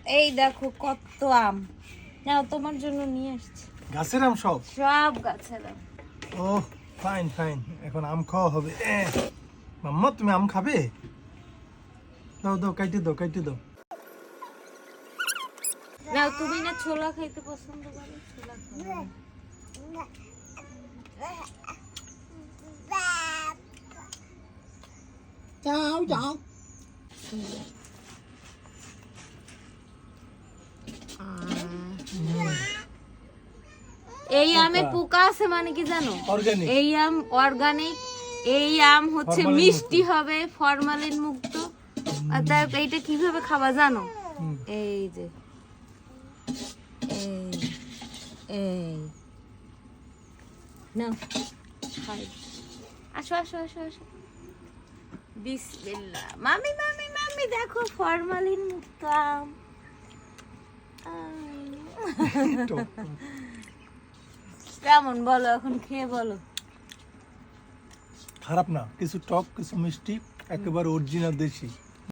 এই দেখো কত আম, নাও তোমার জন্য নিয়ে আসছি। গাছের আম সব? সব গাছের আম। ও ফাইন ফাইন, এখন আম খাওয়া হবে। মাম্মা তুমি আম খাবে? দাও দাও, কাইটে দাও কাইটে দাও। নাও, তুমি না ছোলা খাইতে পছন্দ করো, ছোলা খাও। Chào chào. এই আমে পোকা আছে মানে কি জানো? অর্গানিক। এই আম অর্গানিক, এই আম হচ্ছে ফরমালিন মিষ্টি হবে, ফরমালিন মুক্ত। আর তার এইটা কিভাবে খাবা জানো? এই যে এই এই নাও খাই। আসো আসো আসো আসো, বিসমিল্লাহ। মামি মামি মামি দেখো ফরমালিন মুক্ত আম। কেমন বলো, এখন খেয়ে বলো। খারাপ না, কিছু টক কিছু মিষ্টি, একেবারে অরিজিনাল দেশি।